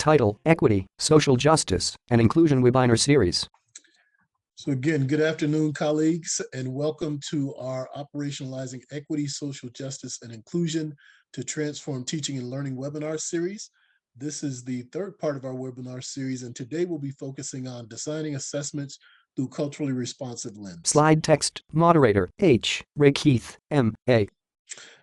Title: Equity, Social Justice, and Inclusion Webinar Series. So again, good afternoon, colleagues, and welcome to our Operationalizing Equity, Social Justice, and Inclusion to Transform Teaching and Learning webinar series. This is the third part of our webinar series, and today we'll be focusing on designing assessments through culturally responsive lens. Slide text. Moderator H. Ray Keith, M.A.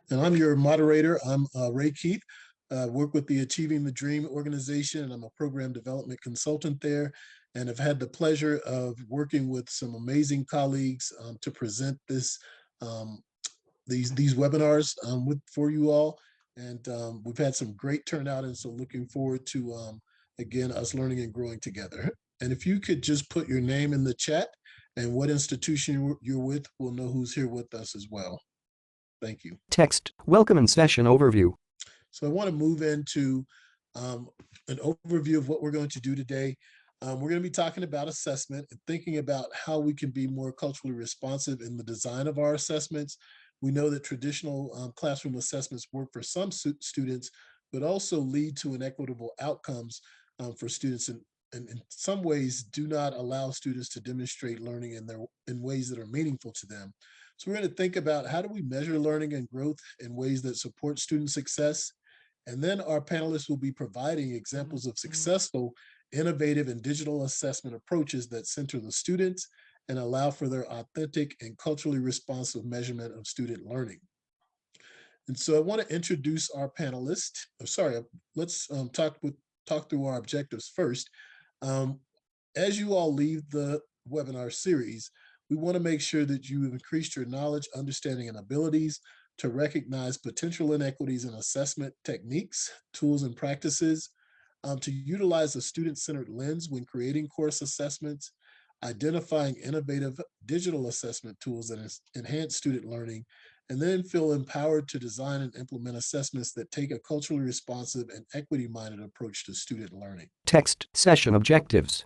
And I'm your moderator. I'm Ray Keith. Work with the Achieving the Dream organization, and I'm a program development consultant there. And I've had the pleasure of working with some amazing colleagues to present these webinars for you all. And we've had some great turnout, and so looking forward to, again, us learning and growing together. And if you could just put your name in the chat and what institution you're with, we'll know who's here with us as well. Thank you. Text. Welcome and session overview. So I want to move into an overview of what we're going to do today. We're going to be talking about assessment and thinking about how we can be more culturally responsive in the design of our assessments. We know that traditional classroom assessments work for some students, but also lead to inequitable outcomes for students, and in some ways do not allow students to demonstrate learning in ways that are meaningful to them. So we're going to think about how do we measure learning and growth in ways that support student success. And then our panelists will be providing examples of successful, innovative, and digital assessment approaches that center the students and allow for their authentic and culturally responsive measurement of student learning. And so I want to introduce our panelists. Let's talk through our objectives first. As you all leave the webinar series, we want to make sure that you have increased your knowledge, understanding, and abilities to recognize potential inequities in assessment techniques, tools, and practices, to utilize a student-centered lens when creating course assessments, identifying innovative digital assessment tools that enhance student learning, and then feel empowered to design and implement assessments that take a culturally responsive and equity-minded approach to student learning. Text. Session objectives.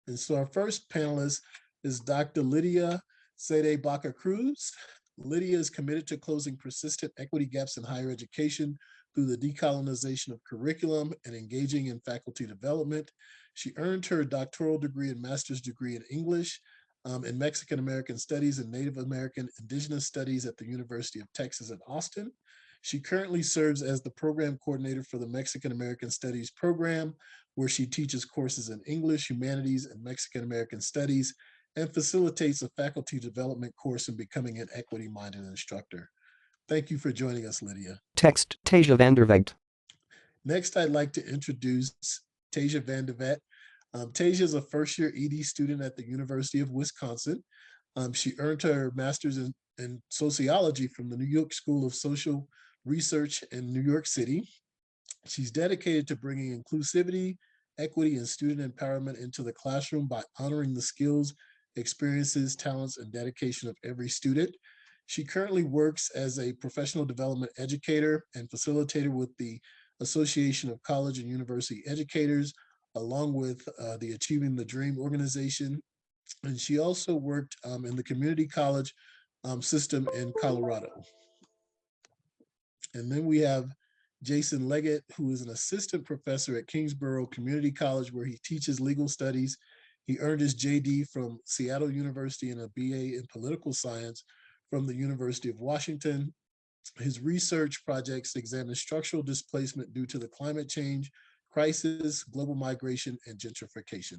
And so our first panelist is Dr. Lydia Sede Baca Cruz. Lydia is committed to closing persistent equity gaps in higher education through the decolonization of curriculum and engaging in faculty development. She earned her doctoral degree and master's degree in English, in Mexican American Studies and Native American Indigenous Studies at the University of Texas at Austin. She currently serves as the program coordinator for the Mexican American Studies program, where she teaches courses in English, humanities, and Mexican American Studies, and facilitates a faculty development course in becoming an equity-minded instructor. Thank you for joining us, Lydia. Text. Tasia Vandervegt. Next, I'd like to introduce Tasia Vandervegt. Tasia is a first-year ED student at the University of Wisconsin. She earned her master's in sociology from the New York School of Social Research in New York City. She's dedicated to bringing inclusivity, equity, and student empowerment into the classroom by honoring the skills, experiences, talents, and dedication of every student. She currently works as a professional development educator and facilitator with the Association of College and University Educators, along with the Achieving the Dream organization. And she also worked in the community college system in Colorado. And then we have Jason Leggett, who is an assistant professor at Kingsborough Community College, where he teaches legal studies. He earned his JD from Seattle University and a BA in political science from the University of Washington. His research projects examine structural displacement due to the climate change crisis, global migration, and gentrification.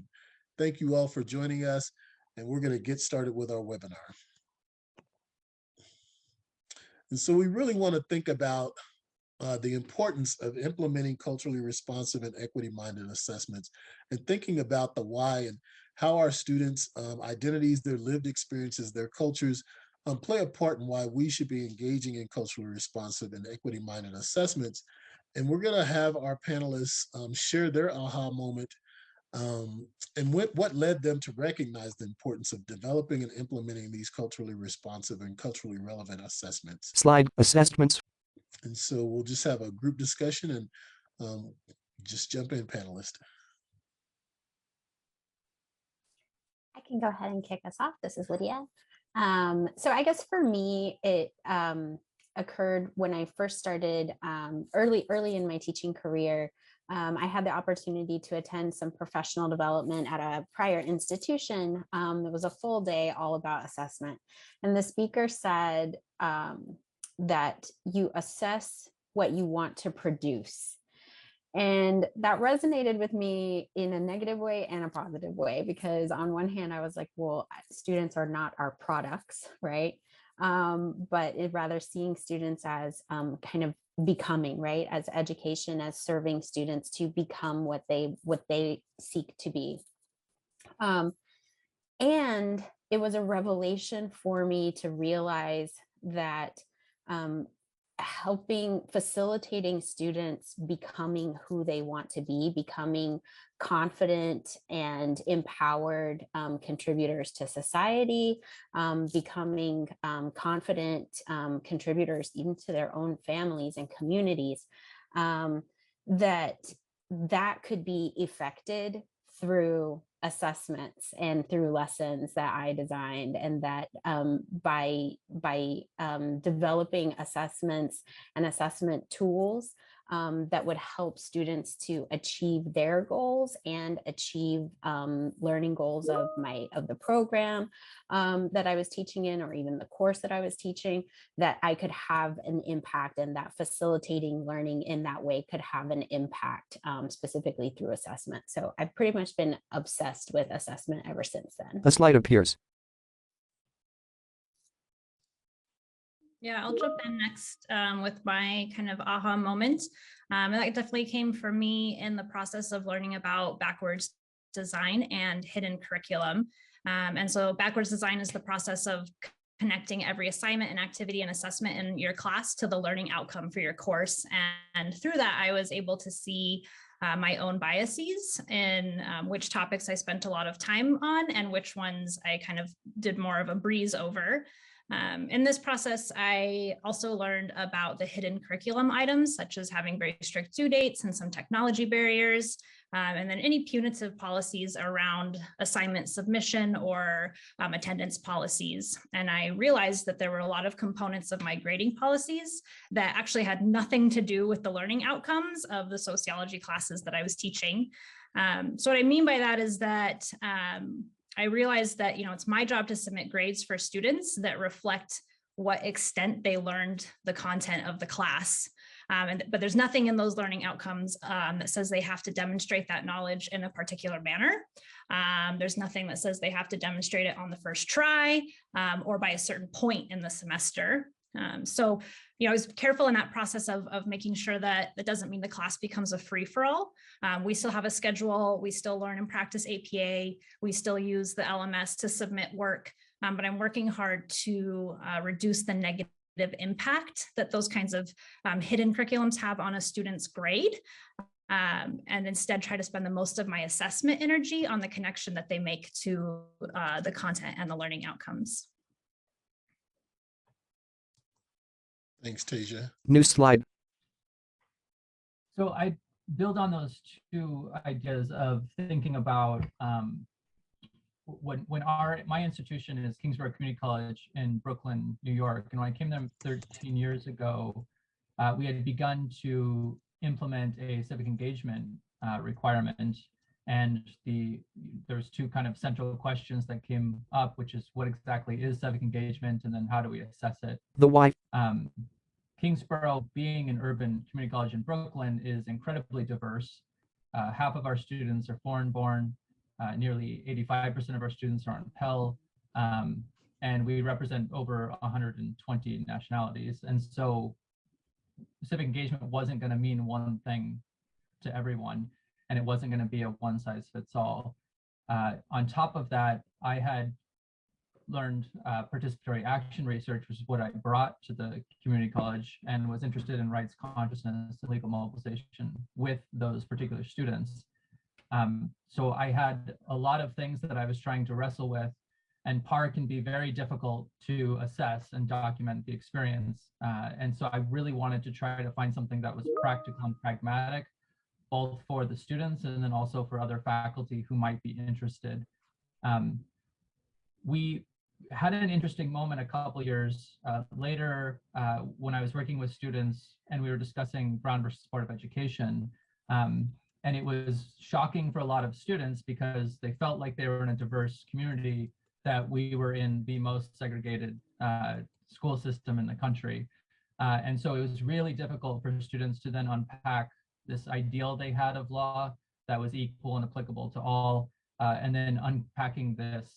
Thank you all for joining us, and we're going to get started with our webinar. And so we really want to think about the importance of implementing culturally responsive and equity-minded assessments, and thinking about the why and how our students' identities, their lived experiences, their cultures play a part in why we should be engaging in culturally responsive and equity-minded assessments. And we're going to have our panelists share their aha moment and what led them to recognize the importance of developing and implementing these culturally responsive and culturally relevant assessments. Slide. Assessments. And so we'll just have a group discussion, and just jump in, panelists. I can go ahead and kick us off. This is Lydia. So I guess for me, it occurred when I first started early in my teaching career. I had the opportunity to attend some professional development at a prior institution. It was a full day all about assessment. And the speaker said that you assess what you want to produce. And that resonated with me in a negative way and a positive way, because on one hand, I was like, well, students are not our products, right? But rather seeing students as kind of becoming, right, as education, as serving students to become what they seek to be. And it was a revelation for me to realize that facilitating students becoming who they want to be, becoming confident and empowered contributors to society, becoming confident contributors even to their own families and communities, that could be effected through assessments and through lessons that I designed, and that by developing assessments and assessment tools that would help students to achieve their goals and achieve learning goals of the program that I was teaching in, or even the course that I was teaching, that I could have an impact, and that facilitating learning in that way could have an impact specifically through assessment. So I've pretty much been obsessed with assessment ever since then. A slide appears. Yeah, I'll jump in next with my kind of aha moment. And that definitely came for me in the process of learning about backwards design and hidden curriculum. And so backwards design is the process of connecting every assignment and activity and assessment in your class to the learning outcome for your course. And through that, I was able to see my own biases in which topics I spent a lot of time on and which ones I kind of did more of a breeze over. In this process, I also learned about the hidden curriculum items, such as having very strict due dates and some technology barriers, and then any punitive policies around assignment submission or attendance policies. And I realized that there were a lot of components of my grading policies that actually had nothing to do with the learning outcomes of the sociology classes that I was teaching. So what I mean by that is that I realized that, it's my job to submit grades for students that reflect what extent they learned the content of the class. But there's nothing in those learning outcomes that says they have to demonstrate that knowledge in a particular manner. There's nothing that says they have to demonstrate it on the first try or by a certain point in the semester. So, I was careful in that process of making sure that that doesn't mean the class becomes a free-for-all. We still have a schedule. We still learn and practice APA. We still use the LMS to submit work, but I'm working hard to reduce the negative impact that those kinds of hidden curriculums have on a student's grade, and instead try to spend the most of my assessment energy on the connection that they make to the content and the learning outcomes. Thanks, Tasia. New slide. So I build on those two ideas of thinking about when my institution is Kingsborough Community College in Brooklyn, New York. And when I came there 13 years ago, we had begun to implement a civic engagement requirement. And there's two kind of central questions that came up, which is what exactly is civic engagement, and then how do we assess it? The why. Kingsborough, being an urban community college in Brooklyn, is incredibly diverse. Half of our students are foreign-born. Nearly 85% of our students are on Pell, and we represent over 120 nationalities. And so civic engagement wasn't going to mean one thing to everyone, and it wasn't going to be a one-size-fits-all. On top of that, I had learned participatory action research, which is what I brought to the community college, and was interested in rights consciousness and legal mobilization with those particular students. So I had a lot of things that I was trying to wrestle with, and PAR can be very difficult to assess and document the experience. And so I really wanted to try to find something that was practical and pragmatic, both for the students and then also for other faculty who might be interested. We had an interesting moment a couple years later when I was working with students and we were discussing Brown versus Board of Education. And it was shocking for a lot of students because they felt like they were in a diverse community, that we were in the most segregated school system in the country. And so it was really difficult for students to then unpack this ideal they had of law that was equal and applicable to all, and then unpacking this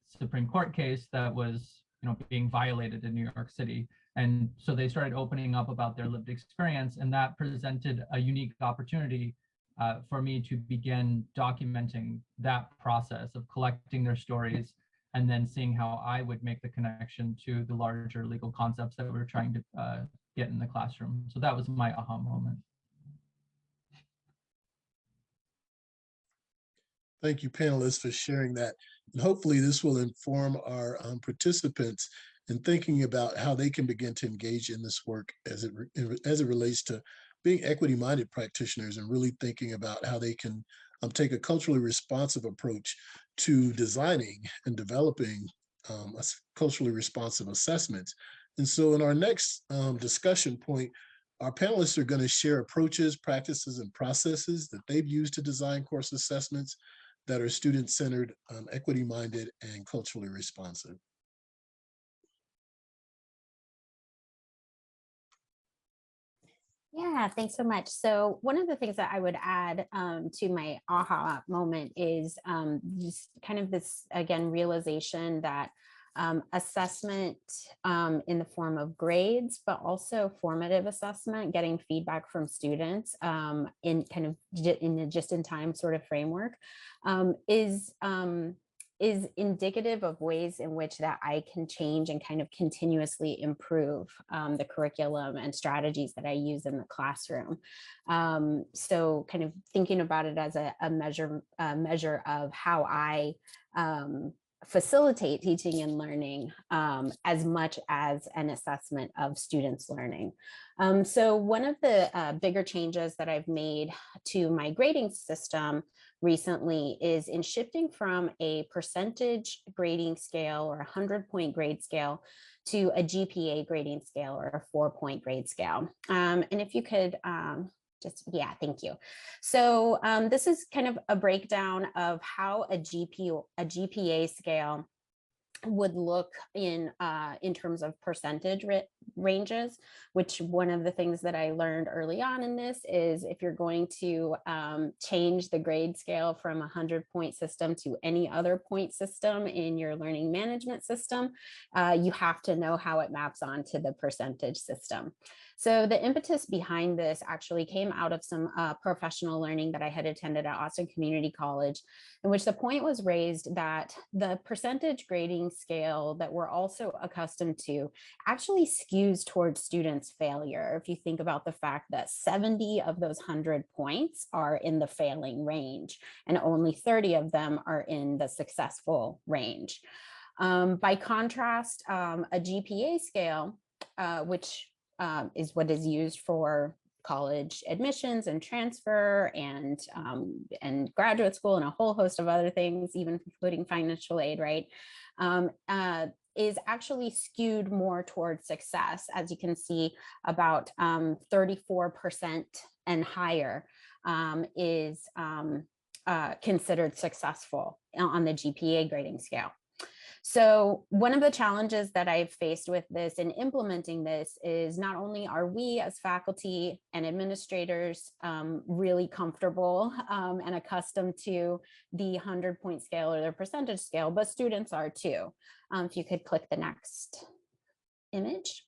Supreme Court case that was, being violated in New York City. And so they started opening up about their lived experience, and that presented a unique opportunity for me to begin documenting that process of collecting their stories and then seeing how I would make the connection to the larger legal concepts that we're trying to get in the classroom. So that was my aha moment. Thank you, panelists, for sharing that. And hopefully this will inform our participants in thinking about how they can begin to engage in this work as it relates to being equity-minded practitioners, and really thinking about how they can take a culturally responsive approach to designing and developing culturally responsive assessments. And so in our next discussion point, our panelists are going to share approaches, practices, and processes that they've used to design course assessments that are student-centered, equity-minded, and culturally responsive. Yeah, thanks so much. So one of the things that I would add to my aha moment is just kind of this, again, realization that assessment in the form of grades, but also formative assessment, getting feedback from students in kind of in a just-in-time sort of framework is indicative of ways in which that I can change and kind of continuously improve the curriculum and strategies that I use in the classroom. So kind of thinking about it as a measure of how I facilitate teaching and learning as much as an assessment of students' learning. So one of the bigger changes that I've made to my grading system recently is in shifting from a percentage grading scale or a 100-point grade scale to a GPA grading scale or a 4-point grade scale. And if you could thank you. So this is kind of a breakdown of how a GPA scale would look in terms of percentage ranges, which one of the things that I learned early on in this is if you're going to change the grade scale from a 100-point system to any other point system in your learning management system, you have to know how it maps onto the percentage system. So the impetus behind this actually came out of some professional learning that I had attended at Austin Community College, in which the point was raised that the percentage grading scale that we're also accustomed to actually skews towards students' failure. If you think about the fact that 70 of those 100 points are in the failing range and only 30 of them are in the successful range. By contrast, a GPA scale, which is what is used for college admissions and transfer and graduate school and a whole host of other things, even including financial aid, right? Is actually skewed more towards success. As you can see, about 34% and higher is considered successful on the GPA grading scale. So one of the challenges that I've faced with this and implementing this is not only are we as faculty and administrators really comfortable and accustomed to the 100-point scale or the percentage scale, but students are too. If you could click the next image.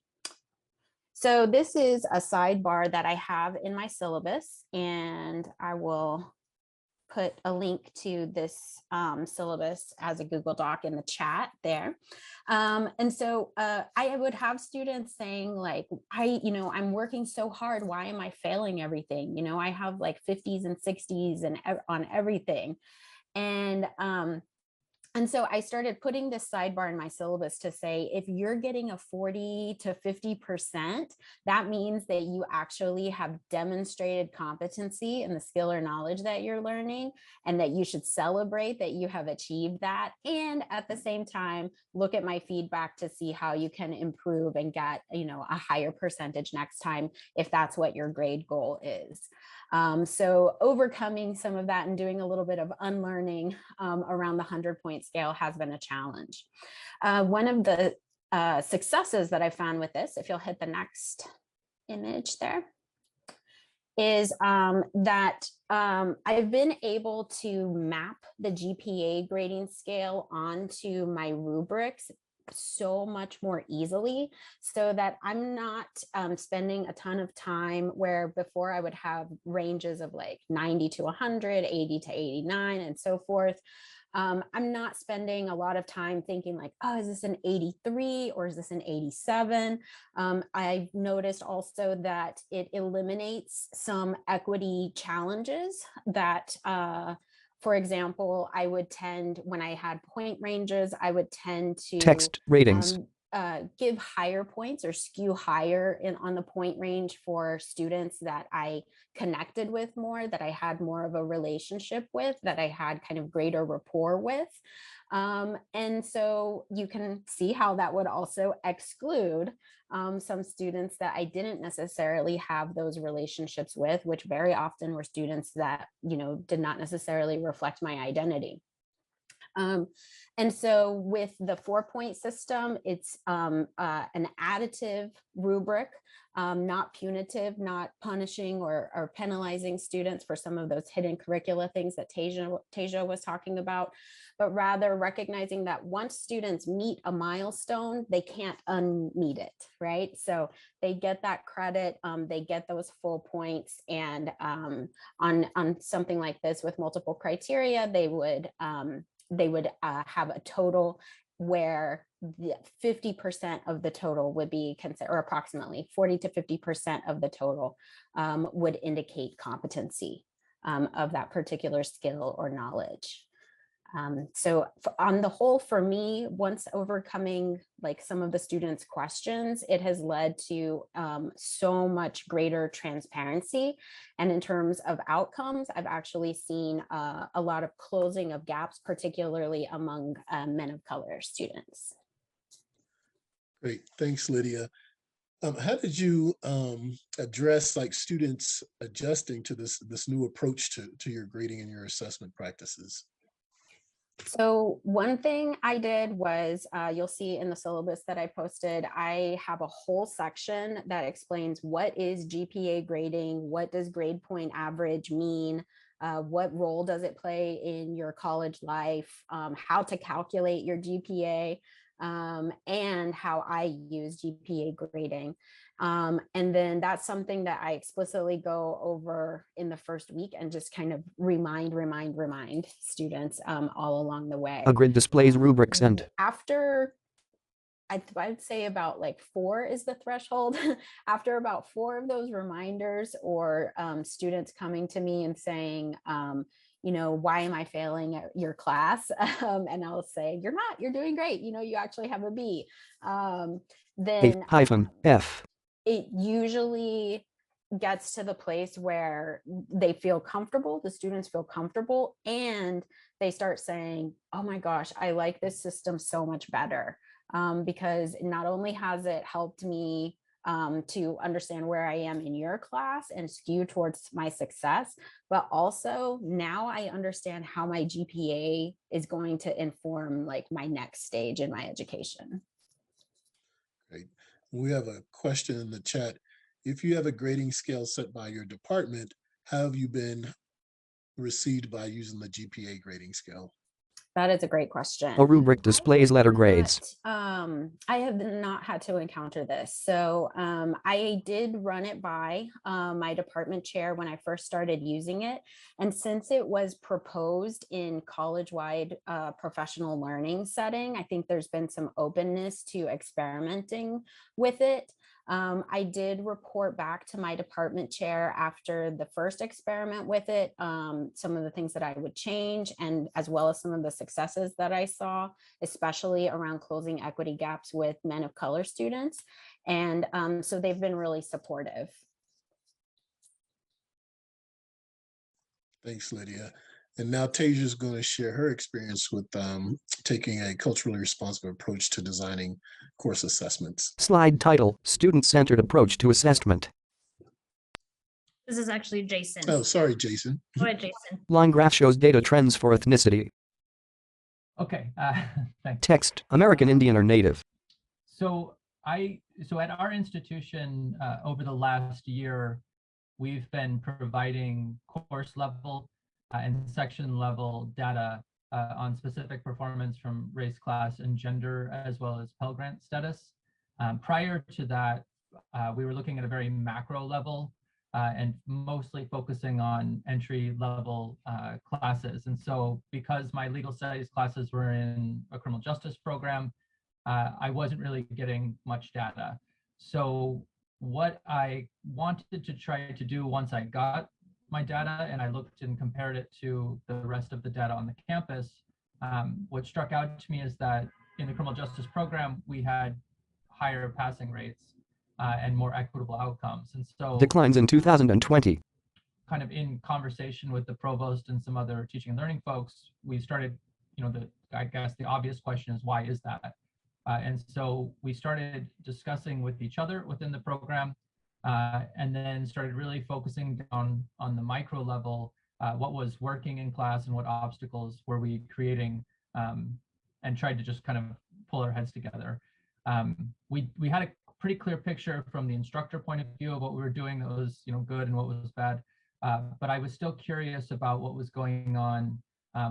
So this is a sidebar that I have in my syllabus, and I will put a link to this syllabus as a Google Doc in the chat there. And so I would have students saying like, I'm working so hard. Why am I failing everything? I have like 50s and 60s and on everything. And so I started putting this sidebar in my syllabus to say, if you're getting a 40 to 50%, that means that you actually have demonstrated competency in the skill or knowledge that you're learning, and that you should celebrate that you have achieved that. And at the same time, look at my feedback to see how you can improve and get, a higher percentage next time, if that's what your grade goal is. So overcoming some of that and doing a little bit of unlearning around the 100-point scale has been a challenge. One of the successes that I found with this, if you'll hit the next image there, is that I've been able to map the GPA grading scale onto my rubrics so much more easily, so that I'm not spending a ton of time where before I would have ranges of like 90 to 100, 80 to 89 and so forth. I'm not spending a lot of time thinking like, oh, is this an 83 or is this an 87? I've noticed also that it eliminates some equity challenges that, for example, I would tend, when I had point ranges, I would tend to Text ratings. Give higher points or skew higher on the point range for students that I connected with more, that I had more of a relationship with, that I had kind of greater rapport with. And so you can see how that would also exclude some students that I didn't necessarily have those relationships with, which very often were students that, you know, did not necessarily reflect my identity. And so with the 4-point system, it's an additive rubric, not punitive, not punishing or penalizing students for some of those hidden curricula things that Tasia was talking about, but rather recognizing that once students meet a milestone, they can't unmeet it, right? So they get that credit, they get those full points, and on something like this with multiple criteria, they would have a total where 50% of the total would be considered, or approximately 40 to 50% of the total would indicate competency of that particular skill or knowledge. So on the whole, for me, once overcoming like some of the students' questions, it has led to so much greater transparency. And in terms of outcomes, I've actually seen a lot of closing of gaps, particularly among men of color students. Great, thanks, Lydia. How did you address like students adjusting to this new approach to your grading and your assessment practices? So one thing I did was, you'll see in the syllabus that I posted, I have a whole section that explains what is GPA grading, what does grade point average mean, what role does it play in your college life, how to calculate your GPA, and how I use GPA grading. And then that's something that I explicitly go over in the first week and just kind of remind students all along the way. A grid displays rubrics and After, I'd say about like 4 is the threshold. After about 4 of those reminders, or students coming to me and saying, you know, why am I failing at your class? And I'll say, you're not, you're doing great. You know, you actually have a B. Then F. It usually gets to the place where they feel comfortable, the students feel comfortable, and they start saying, oh my gosh, I like this system so much better, because not only has it helped me to understand where I am in your class and skew towards my success, but also now I understand how my GPA is going to inform like my next stage in my education. Great. We have a question in the chat. If you have a grading scale set by your department, how have you been received by using the GPA grading scale? That is a great question. A rubric displays letter grades. I have not had to encounter this. So I did run it by my department chair when I first started using it. And since it was proposed in college-wide professional learning setting, I think there's been some openness to experimenting with it. I did report back to my department chair after the first experiment with it, some of the things that I would change, and as well as some of the successes that I saw, especially around closing equity gaps with men of color students. And so they've been really supportive. Thanks, Lydia. And now Tasia is going to share her experience with taking a culturally responsive approach to designing course assessments. Slide title: Student-Centered Approach to Assessment. This is actually Jason. Oh, sorry, Jason. Go ahead, Jason. Line graph shows data trends for ethnicity. Okay, thanks. Text, American Indian or Native. So at our institution, over the last year, we've been providing course level and section level data on specific performance from race, class, and gender, as well as Pell Grant status. Prior to that, we were looking at a very macro level and mostly focusing on entry level classes. And so because my legal studies classes were in a criminal justice program, I wasn't really getting much data. So what I wanted to try to do once I got my data and I looked and compared it to the rest of the data on the campus, what struck out to me is that in the criminal justice program, we had higher passing rates and more equitable outcomes. And so Declines in 2020. kind of in conversation with the provost and some other teaching and learning folks, we started, I guess the obvious question is, why is that? And so we started discussing with each other within the program, and then started really focusing down on the micro level, what was working in class and what obstacles were we creating, and tried to just kind of pull our heads together. We had a pretty clear picture from the instructor point of view of what we were doing that was good and what was bad, but I was still curious about what was going on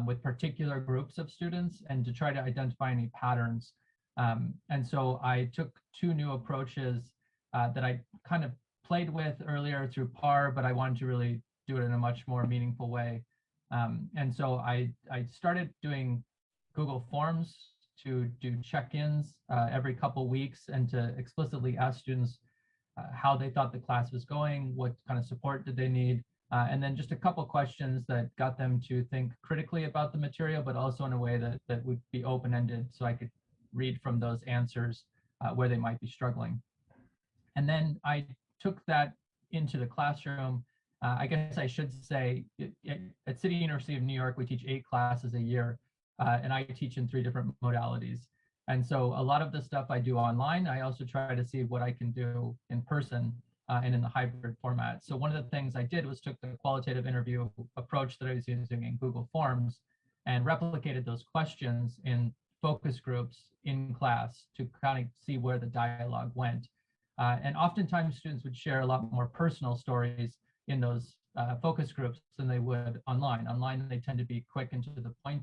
with particular groups of students and to try to identify any patterns. And so I took two new approaches that I kind of played with earlier through PAR, but I wanted to really do it in a much more meaningful way. And so I started doing Google Forms to do check-ins every couple weeks and to explicitly ask students how they thought the class was going, what kind of support did they need, and then just a couple questions that got them to think critically about the material, but also in a way that would be open-ended so I could read from those answers where they might be struggling. And then I took that into the classroom. I guess I should say at City University of New York, we teach 8 classes a year, and I teach in 3 different modalities. And so a lot of the stuff I do online, I also try to see what I can do in person and in the hybrid format. So one of the things I did was took the qualitative interview approach that I was using in Google Forms and replicated those questions in focus groups in class to kind of see where the dialogue went. And oftentimes students would share a lot more personal stories in those focus groups than they would online. Online, they tend to be quick and to the point.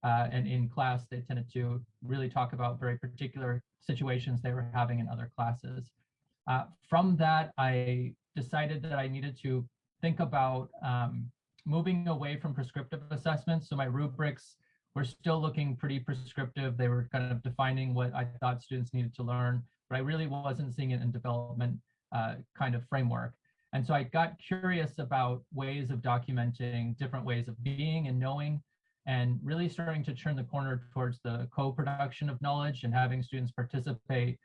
And in class, they tended to really talk about very particular situations they were having in other classes. From that, I decided that I needed to think about moving away from prescriptive assessments. So my rubrics were still looking pretty prescriptive. They were kind of defining what I thought students needed to learn, but I really wasn't seeing it in development kind of framework. And so I got curious about ways of documenting different ways of being and knowing, and really starting to turn the corner towards the co-production of knowledge and having students participate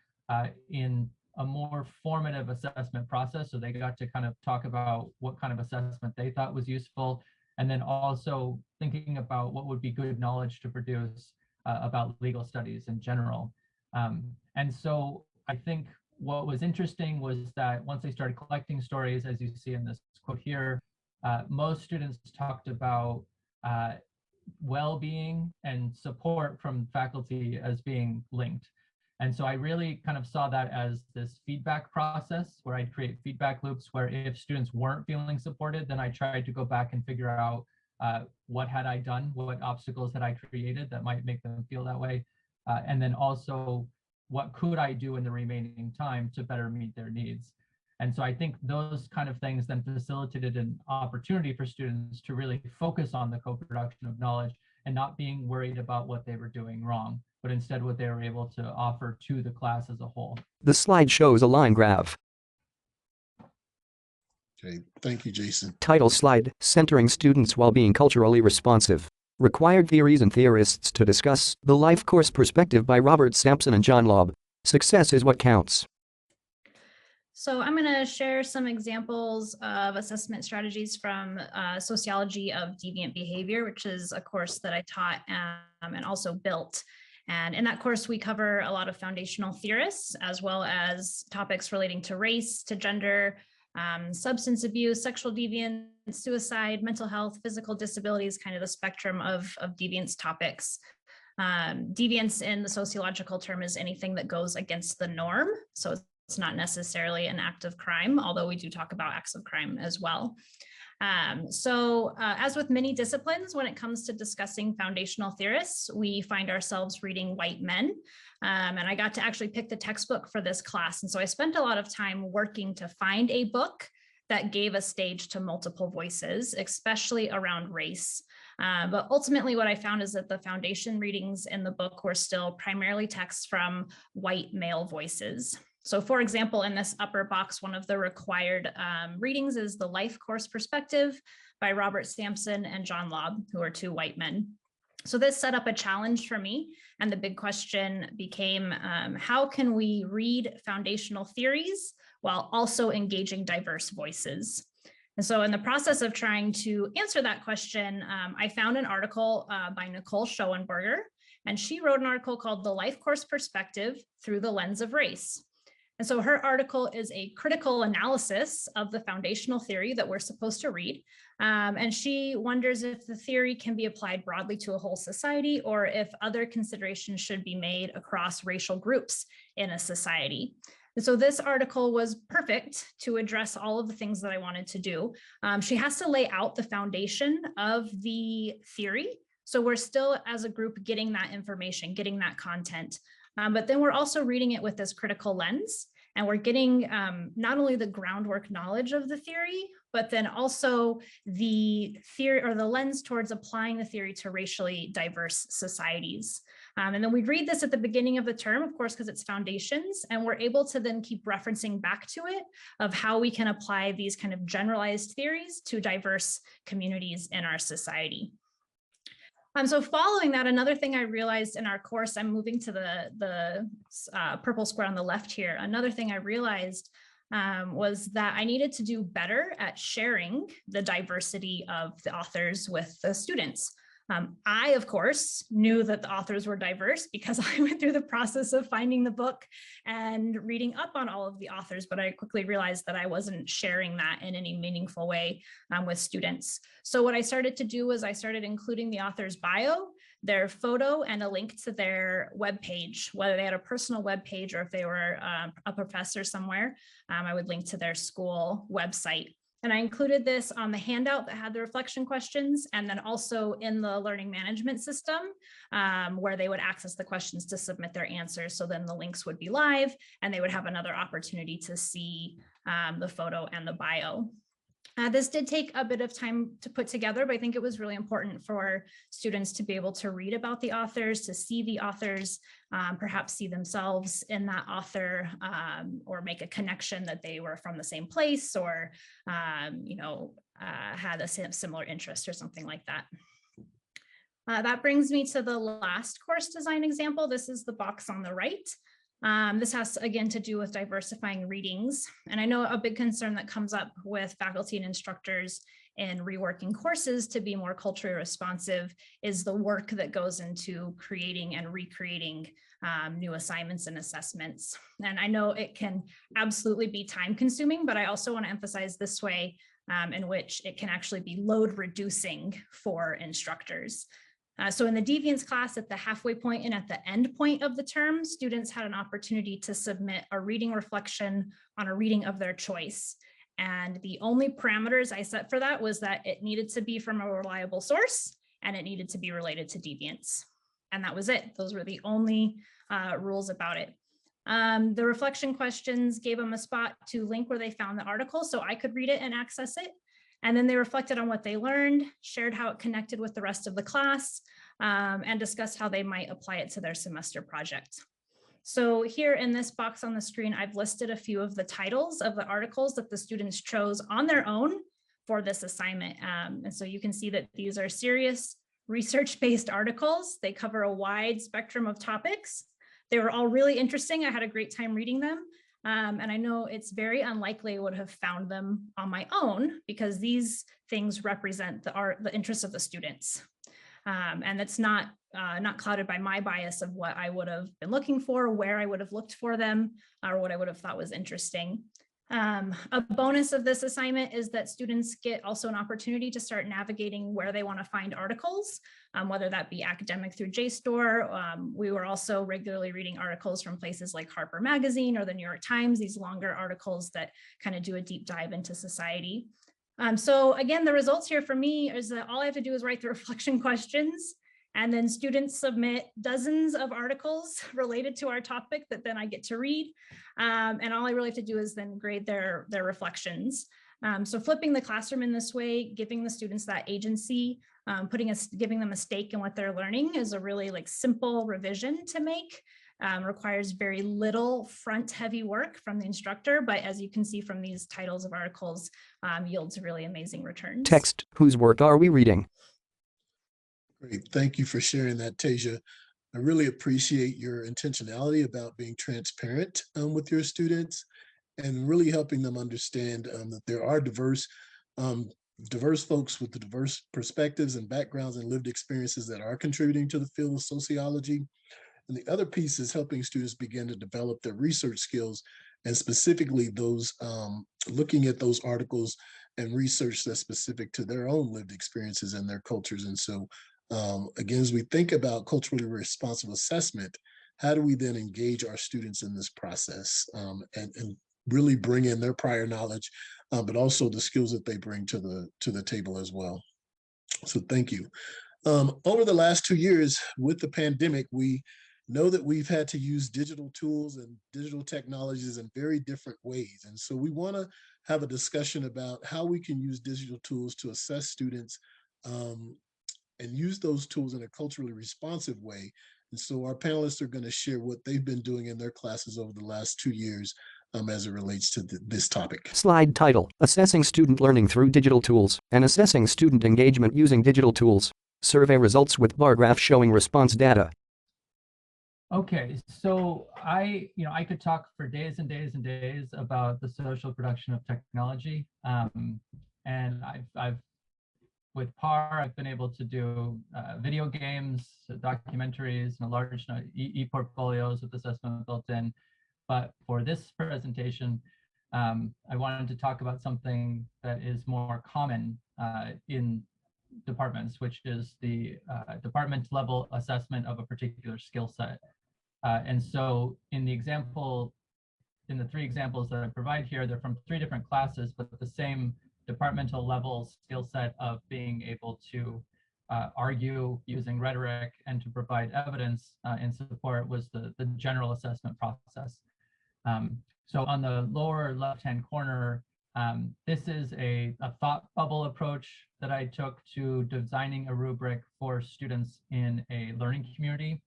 in a more formative assessment process. So they got to kind of talk about what kind of assessment they thought was useful, and then also thinking about what would be good knowledge to produce about legal studies in general. And so I think what was interesting was that once they started collecting stories, as you see in this quote here, most students talked about well-being and support from faculty as being linked. And so I really kind of saw that as this feedback process where I'd create feedback loops where if students weren't feeling supported, then I tried to go back and figure out what had I done, what obstacles had I created that might make them feel that way. And then also, what could I do in the remaining time to better meet their needs? And so I think those kind of things then facilitated an opportunity for students to really focus on the co-production of knowledge and not being worried about what they were doing wrong, but instead what they were able to offer to the class as a whole. The slide shows a line graph. Okay, thank you, Jason. Title slide, Centering Students While Being Culturally Responsive. Required Theories and Theorists to Discuss, The Life Course Perspective by Robert Sampson and John Lobb. Success is what counts. So I'm going to share some examples of assessment strategies from Sociology of Deviant Behavior, which is a course that I taught and also built. And in that course, we cover a lot of foundational theorists, as well as topics relating to race, to gender, substance abuse, sexual deviance, suicide, mental health, physical disabilities, kind of the spectrum of deviance topics. Deviance in the sociological term is anything that goes against the norm. So it's not necessarily an act of crime, although we do talk about acts of crime as well. As with many disciplines, when it comes to discussing foundational theorists, we find ourselves reading white men. And I got to actually pick the textbook for this class. And so I spent a lot of time working to find a book that gave a stage to multiple voices, especially around race. But ultimately what I found is that the foundation readings in the book were still primarily texts from white male voices. So for example, in this upper box, one of the required readings is The Life Course Perspective by Robert Sampson and John Lobb, who are two white men. So this set up a challenge for me. And the big question became, how can we read foundational theories while also engaging diverse voices? And so in the process of trying to answer that question, I found an article by Nicole Schoenberger, and she wrote an article called The Life Course Perspective Through the Lens of Race. And so her article is a critical analysis of the foundational theory that we're supposed to read. And she wonders if the theory can be applied broadly to a whole society, or if other considerations should be made across racial groups in a society. And so this article was perfect to address all of the things that I wanted to do. She has to lay out the foundation of the theory. So we're still, as a group, getting that information, getting that content. But then we're also reading it with this critical lens, and we're getting not only the groundwork knowledge of the theory, but then also the theory or the lens towards applying the theory to racially diverse societies. And then we read this at the beginning of the term, of course, because it's foundations, and we're able to then keep referencing back to it of how we can apply these kind of generalized theories to diverse communities in our society. So following that, another thing I realized in our course, I'm moving to the purple square on the left here. Another thing I realized was that I needed to do better at sharing the diversity of the authors with the students. I, of course, knew that the authors were diverse because I went through the process of finding the book and reading up on all of the authors, but I quickly realized that I wasn't sharing that in any meaningful way with students. So what I started to do was I started including the author's bio, their photo, and a link to their webpage, whether they had a personal webpage or if they were a professor somewhere. I would link to their school website. And I included this on the handout that had the reflection questions, and then also in the learning management system where they would access the questions to submit their answers. So then the links would be live and they would have another opportunity to see the photo and the bio. This did take a bit of time to put together, but I think it was really important for students to be able to read about the authors, to see the authors, perhaps see themselves in that author, or make a connection that they were from the same place, or had a similar interest or something like that. That brings me to the last course design example. This is the box on the right. This has, again, to do with diversifying readings. And I know a big concern that comes up with faculty and instructors in reworking courses to be more culturally responsive is the work that goes into creating and recreating new assignments and assessments. And I know it can absolutely be time consuming, but I also want to emphasize this way in which it can actually be load reducing for instructors. So in the deviance class, at the halfway point and at the end point of the term, students had an opportunity to submit a reading reflection on a reading of their choice. And the only parameters I set for that was that it needed to be from a reliable source and it needed to be related to deviance. And that was it. Those were the only rules about it. The reflection questions gave them a spot to link where they found the article so I could read it and access it. And then they reflected on what they learned, shared how it connected with the rest of the class, and discussed how they might apply it to their semester project. So here in this box on the screen, I've listed a few of the titles of the articles that the students chose on their own for this assignment. And so you can see that these are serious research-based articles. They cover a wide spectrum of topics. They were all really interesting. I had a great time reading them. And I know it's very unlikely I would have found them on my own because these things represent the interests of the students. And it's not clouded by my bias of what I would have been looking for, where I would have looked for them, or what I would have thought was interesting. A bonus of this assignment is that students get also an opportunity to start navigating where they want to find articles, whether that be academic through JSTOR. We were also regularly reading articles from places like Harper Magazine or the New York Times, these longer articles that kind of do a deep dive into society. So again, the results here for me is that all I have to do is write the reflection questions, and then students submit dozens of articles related to our topic that then I get to read. And all I really have to do is then grade their reflections. So flipping the classroom in this way, giving the students that agency, giving them a stake in what they're learning is a really simple revision to make. Requires very little front heavy work from the instructor, but as you can see from these titles of articles, yields really amazing returns. Text, whose work are we reading? Great, thank you for sharing that, Tasia. I really appreciate your intentionality about being transparent with your students and really helping them understand that there are diverse folks with the diverse perspectives and backgrounds and lived experiences that are contributing to the field of sociology. And the other piece is helping students begin to develop their research skills, and specifically those looking at those articles and research that's specific to their own lived experiences and their cultures. And so again, as we think about culturally responsive assessment, how do we then engage our students in this process and really bring in their prior knowledge, but also the skills that they bring to the table as well. So thank you. Over the last 2 years with the pandemic, we know that we've had to use digital tools and digital technologies in very different ways. And so we want to have a discussion about how we can use digital tools to assess students and use those tools in a culturally responsive way. And so our panelists are going to share what they've been doing in their classes over the last 2 years as it relates to this topic. Slide title, Assessing Student Learning Through Digital Tools and Assessing Student Engagement Using Digital Tools. Survey results with bar graph showing response data. Okay, so I could talk for days and days and days about the social production of technology. And I've with PAR, I've been able to do video games, documentaries, and a large e-portfolios with assessment built in. But for this presentation, I wanted to talk about something that is more common in departments, which is the department level assessment of a particular skill set. And so in the three examples that I provide here, they're from 3 different classes, but the same departmental level skill set of being able to argue using rhetoric and to provide evidence in support was the general assessment process. So on the lower left-hand corner, this is a thought bubble approach that I took to designing a rubric for students in a learning community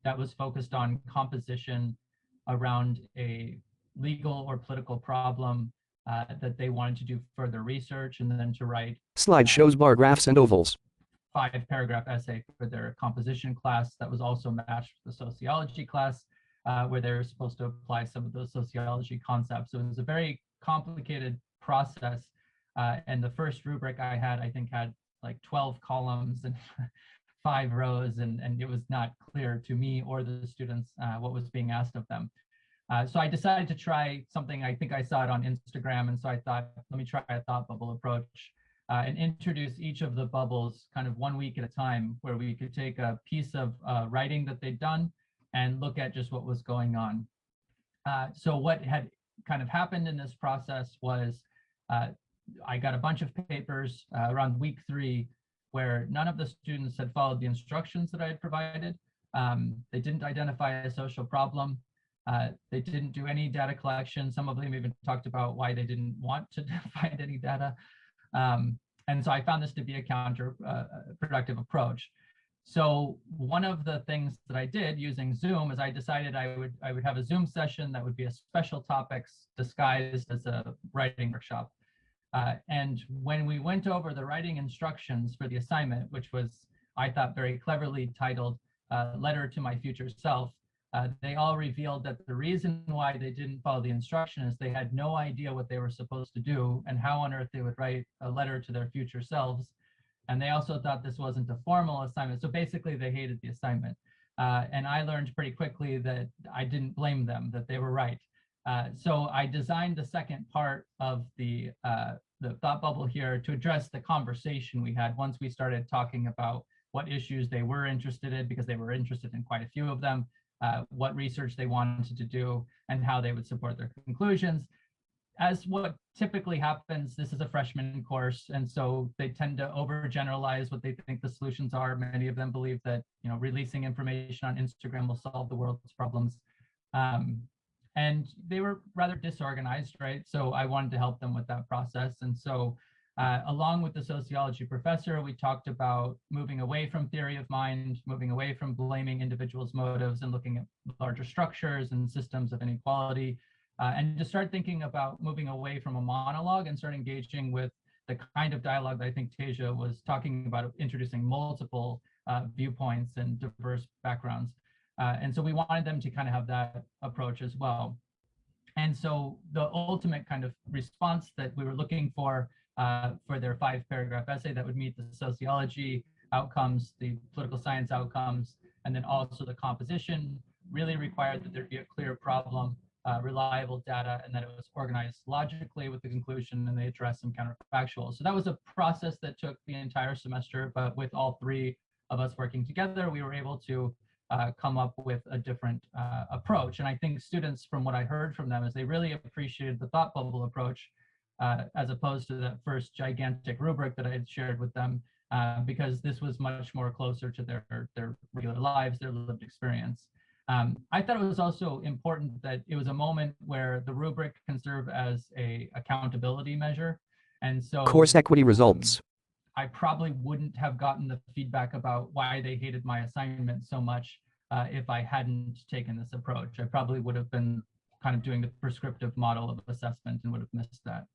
that was focused on composition around a legal or political problem that they wanted to do further research and then to write. Slide shows bar graphs and ovals. 5-paragraph essay for their composition class that was also matched with the sociology class, where they were supposed to apply some of those sociology concepts. So it was a very complicated process. And the first rubric I think had like 12 columns and 5 rows, and it was not clear to me or the students what was being asked of them. So I decided to try something. I think I saw it on Instagram, and so I thought, let me try a thought bubble approach and introduce each of the bubbles kind of 1 week at a time, where we could take a piece of writing that they'd done and look at just what was going on. So what had kind of happened in this process was I got a bunch of papers around week 3 where none of the students had followed the instructions that I had provided. They didn't identify a social problem. They didn't do any data collection. Some of them even talked about why they didn't want to find any data. And so I found this to be a counterproductive approach. So one of the things that I did using Zoom is I decided I would have a Zoom session that would be a special topics disguised as a writing workshop. And when we went over the writing instructions for the assignment, which was, I thought, very cleverly titled Letter to My Future Self, they all revealed that the reason why they didn't follow the instruction is they had no idea what they were supposed to do and how on earth they would write a letter to their future selves. And they also thought this wasn't a formal assignment. So basically they hated the assignment. And I learned pretty quickly that I didn't blame them, that they were right. So I designed the second part of the thought bubble here to address the conversation we had once we started talking about what issues they were interested in, because they were interested in quite a few of them, what research they wanted to do, and how they would support their conclusions. As what typically happens, this is a freshman course, and so they tend to overgeneralize what they think the solutions are. Many of them believe that, you know, releasing information on Instagram will solve the world's problems. And they were rather disorganized, right? So I wanted to help them with that process. And so along with the sociology professor, we talked about moving away from theory of mind, moving away from blaming individuals' motives and looking at larger structures and systems of inequality, and to start thinking about moving away from a monologue and start engaging with the kind of dialogue that I think Tasia was talking about, introducing multiple viewpoints and diverse backgrounds. And so we wanted them to kind of have that approach as well. And so the ultimate kind of response that we were looking for their 5-paragraph essay that would meet the sociology outcomes, the political science outcomes, and then also the composition really required that there be a clear problem, reliable data, and that it was organized logically with the conclusion, and they addressed some counterfactuals. So that was a process that took the entire semester, but with all three of us working together, we were able to come up with a different approach. And I think students, from what I heard from them, is they really appreciated the thought bubble approach as opposed to that first gigantic rubric that I had shared with them, because this was much more closer to their regular lives, their lived experience. I thought it was also important that it was a moment where the rubric can serve as a accountability measure. And so Course equity results. I probably wouldn't have gotten the feedback about why they hated my assignment so much if I hadn't taken this approach. I probably would have been kind of doing the prescriptive model of assessment and would have missed that.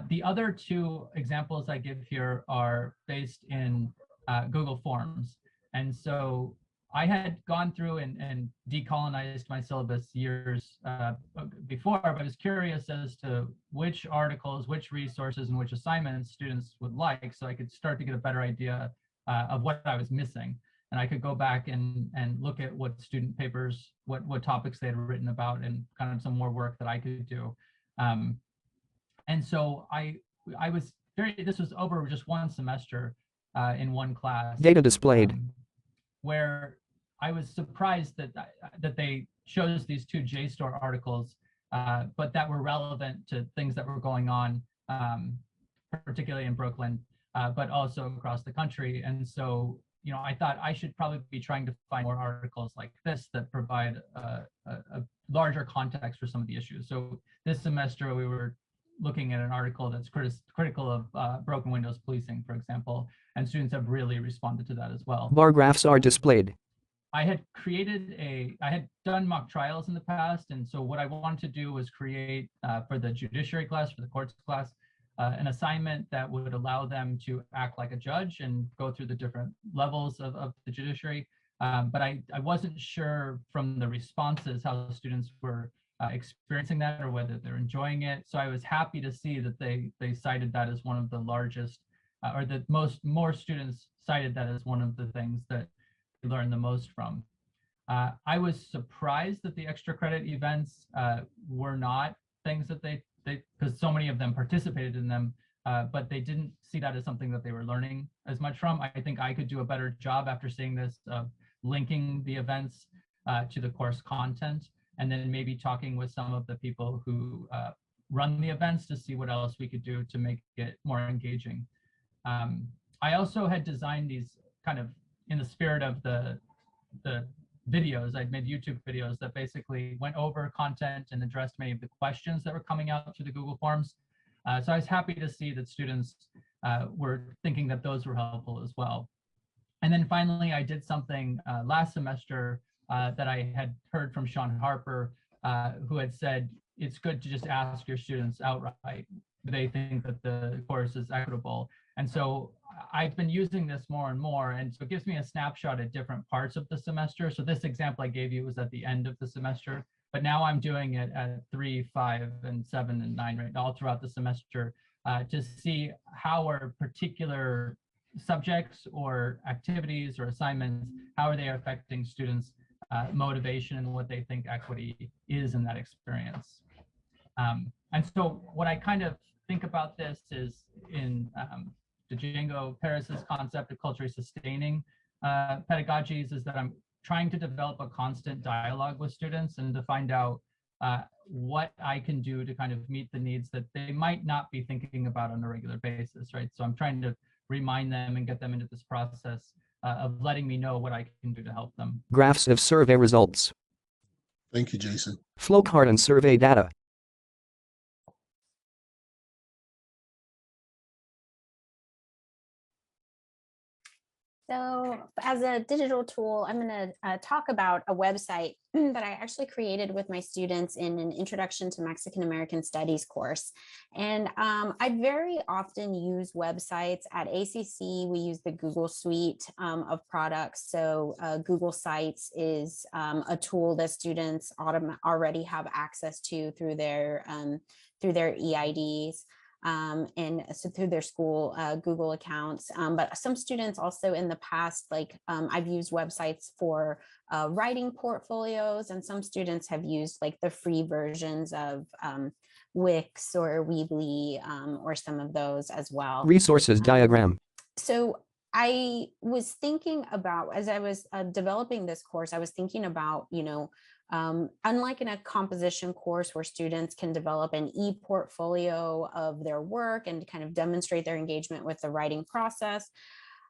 The other two examples I give here are based in Google Forms. And so I had gone through and decolonized my syllabus years before, but I was curious as to which articles, which resources, and which assignments students would like, so I could start to get a better idea of what I was missing. And I could go back and look at what student papers, what topics they had written about, and kind of some more work that I could do. And so I was this was over just one semester in one class. Data displayed. Where I was surprised that they chose these two JSTOR articles, but that were relevant to things that were going on, particularly in Brooklyn, but also across the country. And so, you know, I thought I should probably be trying to find more articles like this that provide a larger context for some of the issues. So this semester we were looking at an article that's critical of broken windows policing, for example, and students have really responded to that as well. Bar graphs are displayed. I had done mock trials in the past, and so what I wanted to do was create for the judiciary class, for the courts class, an assignment that would allow them to act like a judge and go through the different levels of the judiciary. But I wasn't sure from the responses how students were experiencing that or whether they're enjoying it. So I was happy to see that they cited that as one of the largest, or that more students cited that as one of the things that they learned the most from. I was surprised that the extra credit events were not things that they because so many of them participated in them, but they didn't see that as something that they were learning as much from. I think I could do a better job after seeing this of linking the events to the course content, and then maybe talking with some of the people who run the events to see what else we could do to make it more engaging. I also had designed these kind of in the spirit of the videos. I'd made YouTube videos that basically went over content and addressed many of the questions that were coming out through the Google Forms. So I was happy to see that students were thinking that those were helpful as well. And then finally, I did something last semester that I had heard from Sean Harper, who had said, it's good to just ask your students outright, do they think that the course is equitable? And so I've been using this more and more, and so it gives me a snapshot at different parts of the semester. So this example I gave you was at the end of the semester, but now I'm doing it at 3, 5, and 7, and 9, right, all throughout the semester to see how are particular subjects or activities or assignments, how are they affecting students' motivation and what they think equity is in that experience. And so what I kind of think about this is in Django Paris's concept of culturally sustaining pedagogies, is that I'm trying to develop a constant dialogue with students and to find out what I can do to kind of meet the needs that they might not be thinking about on a regular basis, right? So I'm trying to remind them and get them into this process of letting me know what I can do to help them. Graphs of survey results. Thank you, Jason. Flowchart and survey data. So as a digital tool, I'm going to talk about a website that I actually created with my students in an Introduction to Mexican American Studies course. And I very often use websites. At ACC. We use the Google Suite of products. So Google Sites is a tool that students already have access to through their EIDs. And so through their school Google accounts. But some students also in the past, like I've used websites for writing portfolios, and some students have used like the free versions of Wix or Weebly or some of those as well. Resources diagram. So I was thinking about, as I was developing this course, I was thinking about, unlike in a composition course where students can develop an e-portfolio of their work and kind of demonstrate their engagement with the writing process,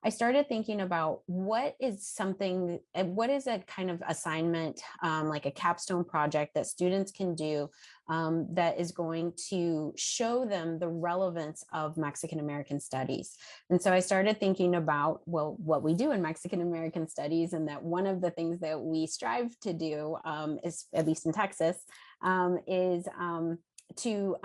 I started thinking about what is a kind of assignment, like a capstone project that students can do that is going to show them the relevance of Mexican American studies. And so I started thinking about, well, what we do in Mexican American studies, and that one of the things that we strive to do is, at least in Texas, is to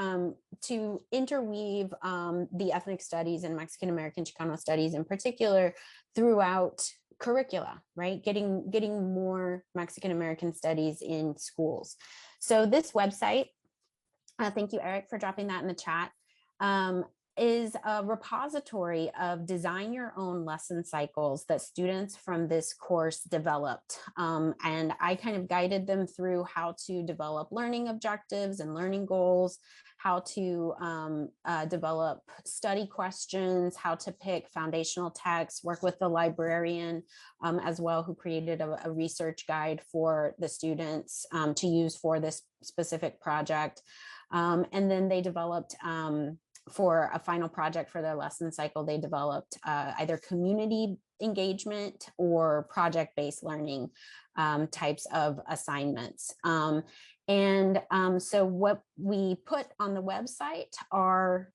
interweave the ethnic studies and Mexican American Chicano studies in particular throughout curricula, right? Getting more Mexican American studies in schools. So this website, thank you, Eric, for dropping that in the chat, is a repository of design your own lesson cycles that students from this course developed. And I kind of guided them through how to develop learning objectives and learning goals, how to develop study questions, how to pick foundational texts, work with the librarian as well, who created a research guide for the students to use for this specific project. And then they developed for a final project for their lesson cycle, they developed either community engagement or project-based learning types of assignments. So what we put on the website are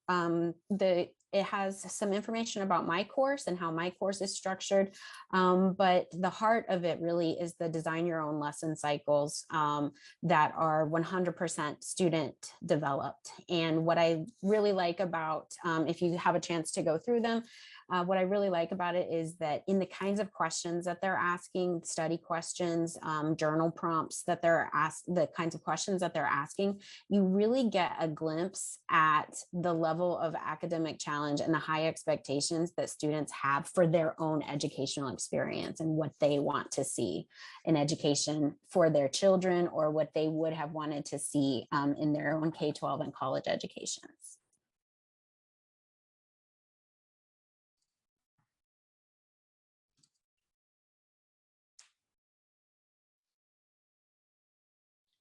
it has some information about my course and how my course is structured. But the heart of it really is the design your own lesson cycles that are 100% student developed. And what I really like about, if you have a chance to go through them, what I really like about it is that in the kinds of questions that they're asking, study questions, journal prompts that they're asked, the kinds of questions that they're asking, you really get a glimpse at the level of academic challenge and the high expectations that students have for their own educational experience and what they want to see in education for their children, or what they would have wanted to see in their own K-12 and college educations.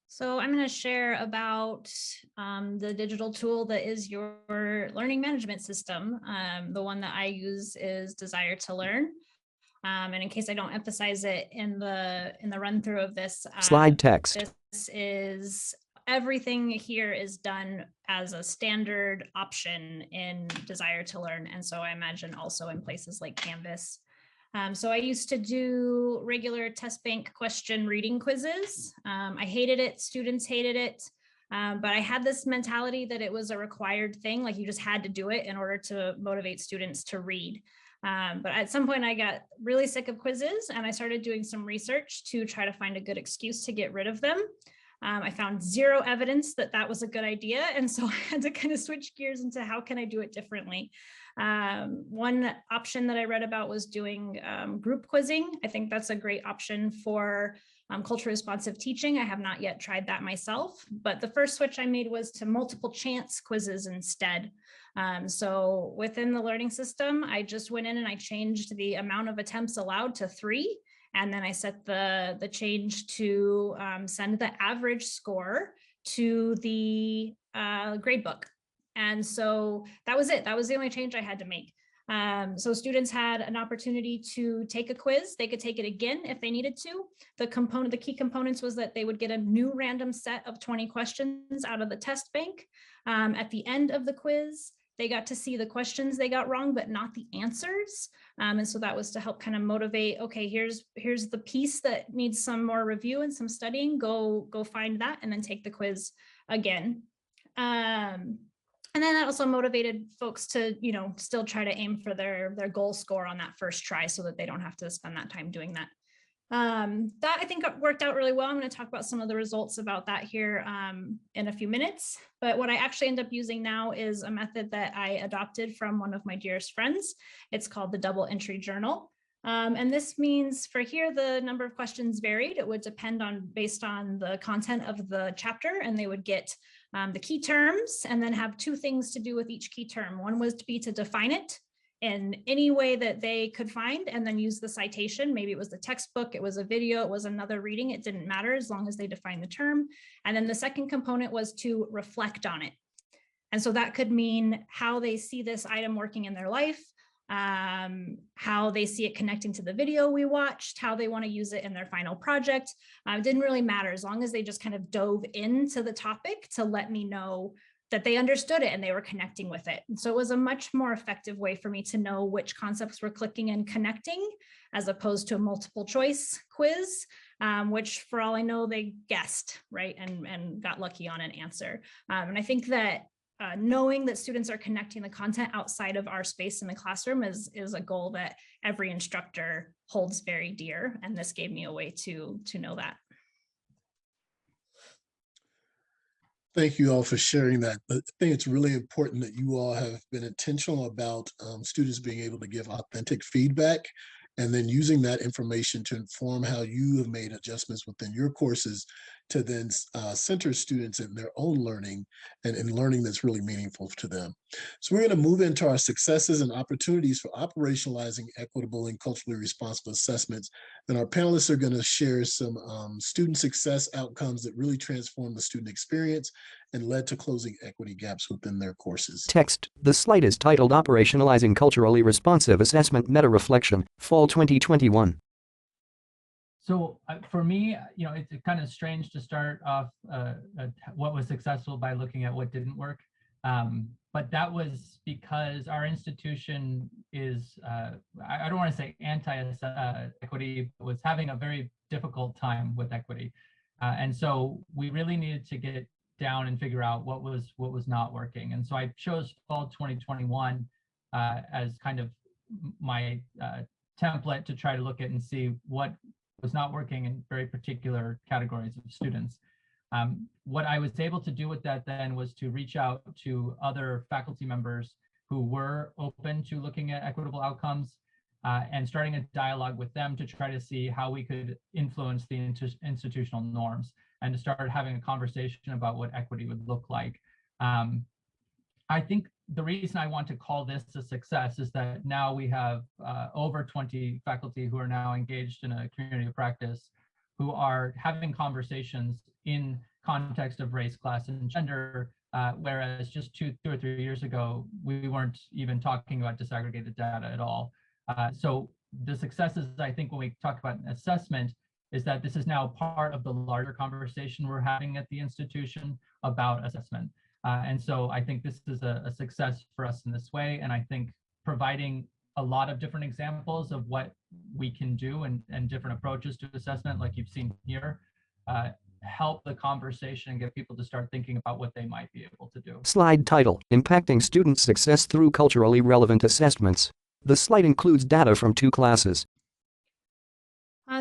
So I'm going to share about the digital tool that is your learning management system. The one that I use is Desire2Learn. And in case I don't emphasize it in the run through of this, slide text. This is everything here is done as a standard option in Desire2Learn. And so I imagine also in places like Canvas. So I used to do regular test bank question reading quizzes. I hated it, students hated it, but I had this mentality that it was a required thing, like you just had to do it in order to motivate students to read. But at some point I got really sick of quizzes and I started doing some research to try to find a good excuse to get rid of them. I found zero evidence that that was a good idea. And so I had to kind of switch gears into how can I do it differently? One option that I read about was doing group quizzing. I think that's a great option for culturally responsive teaching. I have not yet tried that myself, but the first switch I made was to multiple chance quizzes instead. So within the learning system, I just went in and I changed the amount of attempts allowed to 3. And then I set the change to send the average score to the grade book. And so that was it. That was the only change I had to make. So students had an opportunity to take a quiz. They could take it again if they needed to. The key components was that they would get a new random set of 20 questions out of the test bank. At the end of the quiz, they got to see the questions they got wrong, but not the answers. And so that was to help kind of motivate, okay, here's the piece that needs some more review and some studying, go find that and then take the quiz again. And then that also motivated folks to, still try to aim for their goal score on that first try so that they don't have to spend that time doing that. That I think worked out really well. I'm going to talk about some of the results about that here in a few minutes. But what I actually end up using now is a method that I adopted from one of my dearest friends. It's called the double entry journal. And this means for here, the number of questions varied. It would depend based on the content of the chapter, and they would get the key terms and then have 2 things to do with each key term. One was to define it in any way that they could find and then use the citation. Maybe it was the textbook, it was a video, it was another reading. It didn't matter as long as they defined the term. And then the second component was to reflect on it. And so that could mean how they see this item working in their life, how they see it connecting to the video we watched, how they want to use it in their final project. It didn't really matter as long as they just kind of dove into the topic to let me know that they understood it and they were connecting with it. And so it was a much more effective way for me to know which concepts were clicking and connecting, as opposed to a multiple choice quiz, which for all I know, they guessed, right? And got lucky on an answer. And I think that knowing that students are connecting the content outside of our space in the classroom is a goal that every instructor holds very dear. And this gave me a way to know that. Thank you all for sharing that. I think it's really important that you all have been intentional about students being able to give authentic feedback and then using that information to inform how you have made adjustments within your courses to then center students in their own learning and learning that's really meaningful to them. So we're going to move into our successes and opportunities for operationalizing equitable and culturally responsible assessments. And our panelists are going to share some student success outcomes that really transformed the student experience and led to closing equity gaps within their courses. Text. The slide is titled Operationalizing Culturally Responsive Assessment Meta-Reflection, Fall 2021. So for me, it's kind of strange to start off what was successful by looking at what didn't work. But that was because our institution is, I don't want to say anti-equity, but was having a very difficult time with equity. And so we really needed to get down and figure out what was not working. And so I chose fall 2021 as kind of my template to try to look at and see what was not working in very particular categories of students. What I was able to do with that then was to reach out to other faculty members who were open to looking at equitable outcomes and starting a dialogue with them to try to see how we could influence the institutional norms and to start having a conversation about what equity would look like. I think the reason I want to call this a success is that now we have over 20 faculty who are now engaged in a community of practice who are having conversations in context of race, class, and gender, whereas just two or three years ago, we weren't even talking about disaggregated data at all. So the successes, I think, when we talk about an assessment, is that this is now part of the larger conversation we're having at the institution about assessment. And so I think this is a success for us in this way. And I think providing a lot of different examples of what we can do and different approaches to assessment, like you've seen here, help the conversation and get people to start thinking about what they might be able to do. Slide title, Impacting Student Success Through Culturally Relevant Assessments. The slide includes data from 2 classes.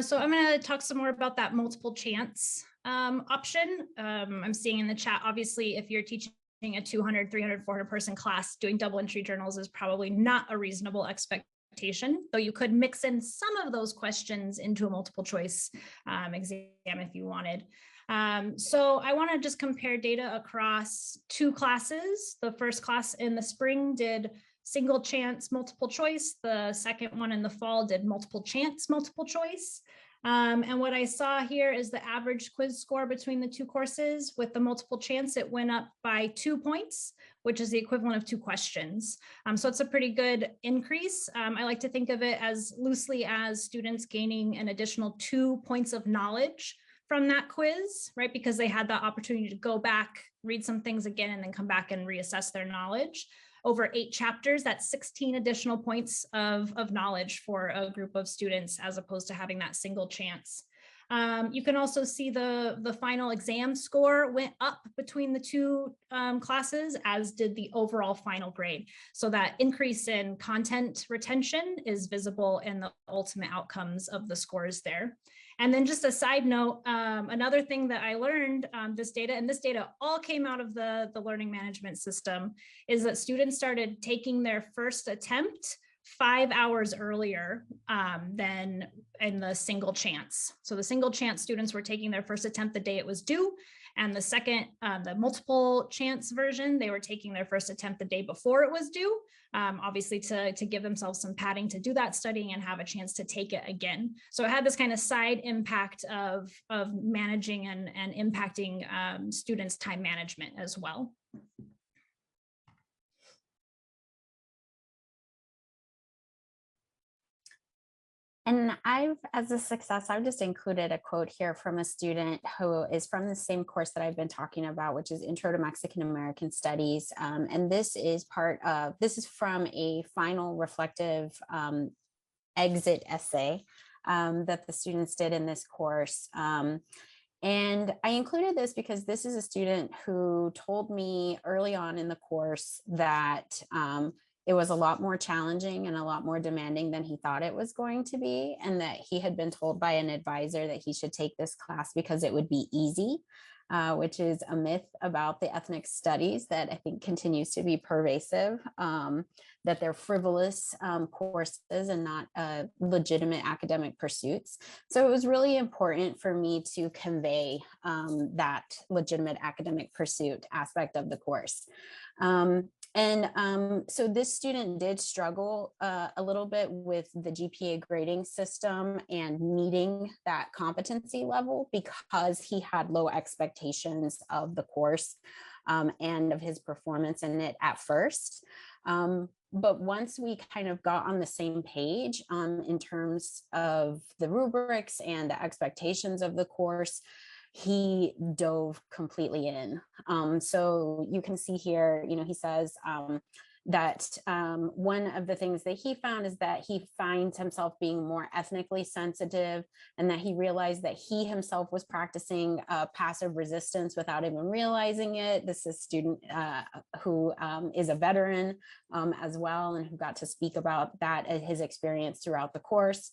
So I'm going to talk some more about that multiple chance option. I'm seeing in the chat, obviously, if you're teaching a 200, 300, 400 person class, doing double entry journals is probably not a reasonable expectation, though you could mix in some of those questions into a multiple choice exam if you wanted. So I want to just compare data across two classes. The first class in the spring did single chance multiple choice. The second one in the fall did multiple chance multiple choice. And what I saw here is the average quiz score between the two courses. With the multiple chance, it went up by 2 points, which is the equivalent of 2 questions. So it's a pretty good increase. I like to think of it as loosely as students gaining an additional 2 points of knowledge from that quiz, right? Because they had the opportunity to go back, read some things again, and then come back and reassess their knowledge. Over 8 chapters, that's 16 additional points of knowledge for a group of students, as opposed to having that single chance. You can also see the final exam score went up between the two classes, as did the overall final grade. So that increase in content retention is visible in the ultimate outcomes of the scores there. And then just a side note, another thing that I learned, this data all came out of the learning management system, is that students started taking their first attempt 5 hours earlier than in the single chance. So the single chance students were taking their first attempt the day it was due. And the second, the multiple chance version, they were taking their first attempt the day before it was due, obviously to give themselves some padding to do that studying and have a chance to take it again. So it had this kind of side impact of managing and impacting students' time management as well. And as a success, I've just included a quote here from a student who is from the same course that I've been talking about, which is Intro to Mexican American Studies. And this is from a final reflective exit essay that the students did in this course. And I included this because this is a student who told me early on in the course that it was a lot more challenging and a lot more demanding than he thought it was going to be, and that he had been told by an advisor that he should take this class because it would be easy, which is a myth about the ethnic studies that I think continues to be pervasive, that they're frivolous courses and not legitimate academic pursuits. So it was really important for me to convey that legitimate academic pursuit aspect of the course. So this student did struggle a little bit with the GPA grading system and meeting that competency level because he had low expectations of the course and of his performance in it at first. But once we kind of got on the same page in terms of the rubrics and the expectations of the course, he dove completely in. So you can see here, he says that one of the things that he found is that he finds himself being more ethnically sensitive, and that he realized that he himself was practicing passive resistance without even realizing it. This is a student who is a veteran as well, and who got to speak about that as his experience throughout the course.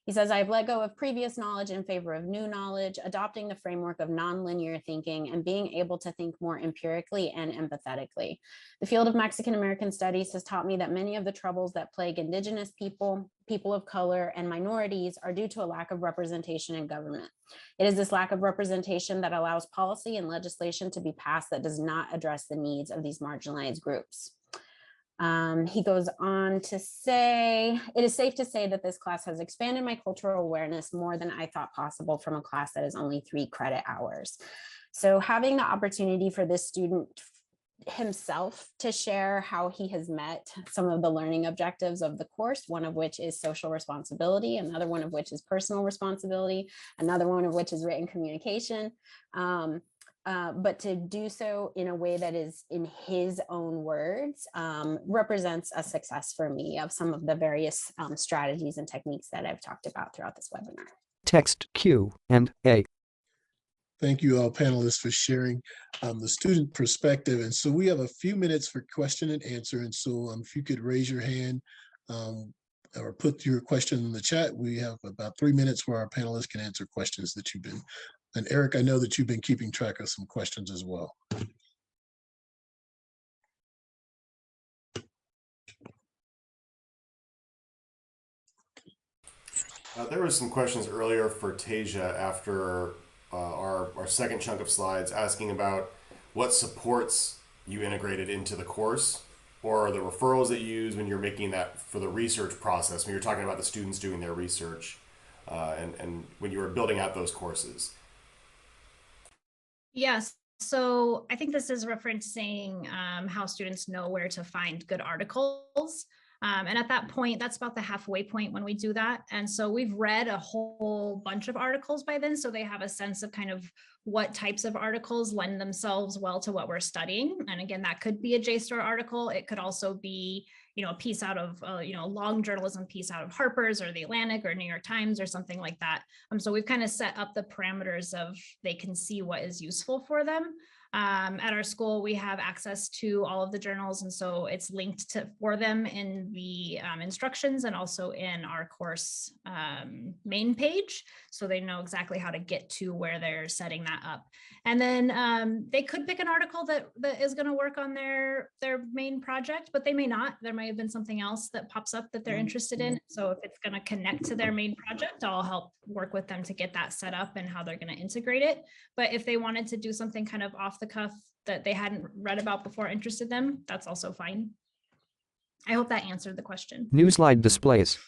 He says, I've let go of previous knowledge in favor of new knowledge, adopting the framework of nonlinear thinking and being able to think more empirically and empathetically. The field of Mexican American studies has taught me that many of the troubles that plague Indigenous people, people of color, and minorities are due to a lack of representation in government. It is this lack of representation that allows policy and legislation to be passed that does not address the needs of these marginalized groups. He goes on to say, it is safe to say that this class has expanded my cultural awareness more than I thought possible from a class that is only 3 credit hours. So having the opportunity for this student himself to share how he has met some of the learning objectives of the course, one of which is social responsibility, another one of which is personal responsibility, another one of which is written communication. But to do so in a way that is in his own words represents a success for me of some of the various strategies and techniques that I've talked about throughout this webinar. Text Q&A. Thank you all panelists for sharing the student perspective. And so we have a few minutes for question and answer. And so if you could raise your hand or put your question in the chat, we have about 3 minutes where our panelists can answer questions that you've been. And Eric, I know that you've been keeping track of some questions as well. There was some questions earlier for Tasia after our second chunk of slides asking about what supports you integrated into the course or the referrals that you use when you're making that for the research process, when you're talking about the students doing their research and when you were building out those courses. Yes. So I think this is referencing how students know where to find good articles. And at that point, that's about the halfway point when we do that. And so we've read a whole bunch of articles by then. So they have a sense of kind of what types of articles lend themselves well to what we're studying. And again, that could be a JSTOR article. It could also be, a piece out of, a long journalism piece out of Harper's or the Atlantic or New York Times or something like that. So we've kind of set up the parameters of they can see what is useful for them. At our school, we have access to all of the journals, and so it's linked for them in the instructions and also in our course main page, so they know exactly how to get to where they're setting that up. And then they could pick an article that is going to work on their main project, but they may not. There might have been something else that pops up that they're interested in. So if it's going to connect to their main project, I'll help work with them to get that set up and how they're going to integrate it. But if they wanted to do something kind of off the cuff that they hadn't read about before interested them, that's also fine. I hope that answered the question. New slide displays.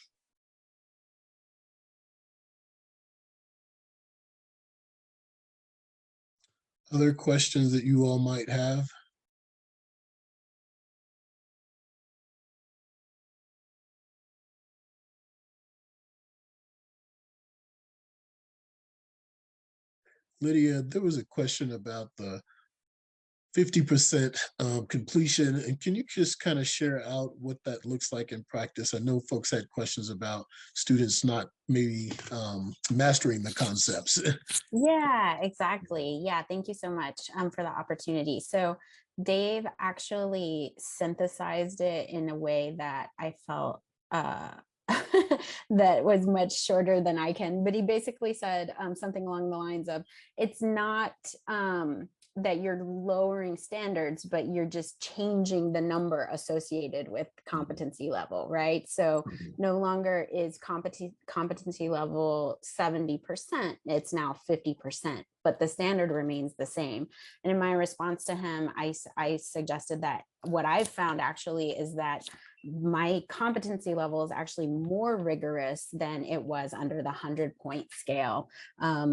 Other questions that you all might have? Lydia, there was a question about the 50% completion. And can you just kind of share out what that looks like in practice? I know folks had questions about students not maybe mastering the concepts. Yeah, exactly. Yeah, thank you so much for the opportunity. So Dave actually synthesized it in a way that I felt that was much shorter than I can, but he basically said something along the lines of, it's not that you're lowering standards, but you're just changing the number associated with competency level, right? So no longer is competency level 70%, it's now 50%, but the standard remains the same. And in my response to him, I suggested that what I've found actually is that my competency level is actually more rigorous than it was under the 100-point scale,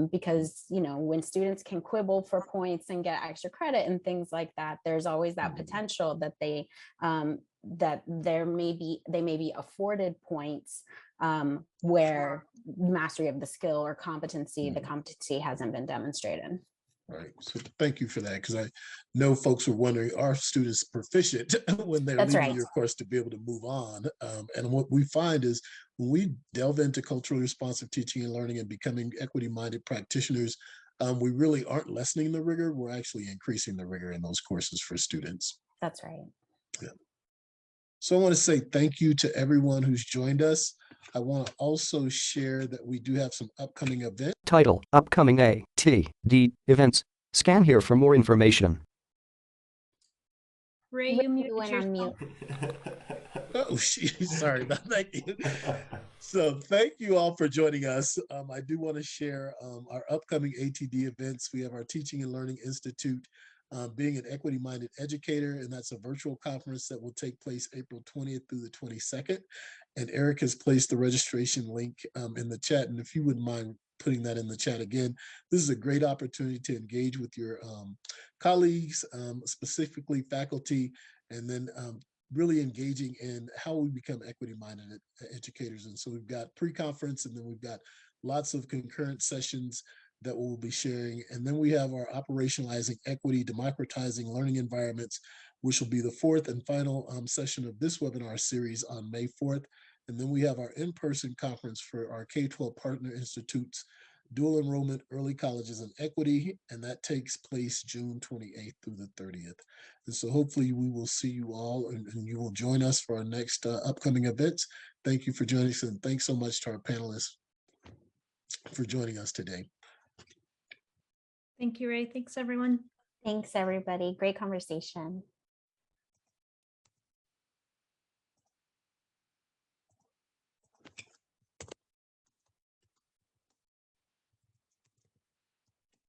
because when students can quibble for points and get extra credit and things like that, there's always that potential that they may be afforded points where mastery of the skill or competency, the competency hasn't been demonstrated. Right. So thank you for that, because I know folks were wondering, are students proficient when they're That's leaving right. your course to be able to move on? And what we find is when we delve into culturally responsive teaching and learning and becoming equity-minded practitioners, we really aren't lessening the rigor. We're actually increasing the rigor in those courses for students. That's right. Yeah. So I want to say thank you to everyone who's joined us. I want to also share that we do have some upcoming events. Title, upcoming ATD events. Scan here for more information. Ray, you muted went on yourself. Oh, sorry about that. Thank you. So thank you all for joining us. I do want to share our upcoming ATD events. We have our Teaching and Learning Institute, being an equity-minded educator, and that's a virtual conference that will take place April 20th through the 22nd. And Eric has placed the registration link in the chat. And if you wouldn't mind putting that in the chat again, this is a great opportunity to engage with your colleagues, specifically faculty, and then really engaging in how we become equity-minded educators. And so we've got pre-conference, and then we've got lots of concurrent sessions that we'll be sharing. And then we have our Operationalizing Equity, Democratizing Learning Environments, which will be the fourth and final session of this webinar series on May 4th. And then we have our in-person conference for our K-12 partner institutes, dual enrollment, early colleges, and equity. And that takes place June 28th through the 30th. And so hopefully we will see you all, and you will join us for our next upcoming events. Thank you for joining us, and thanks so much to our panelists for joining us today. Thank you, Ray. Thanks, everyone. Thanks, everybody. Great conversation.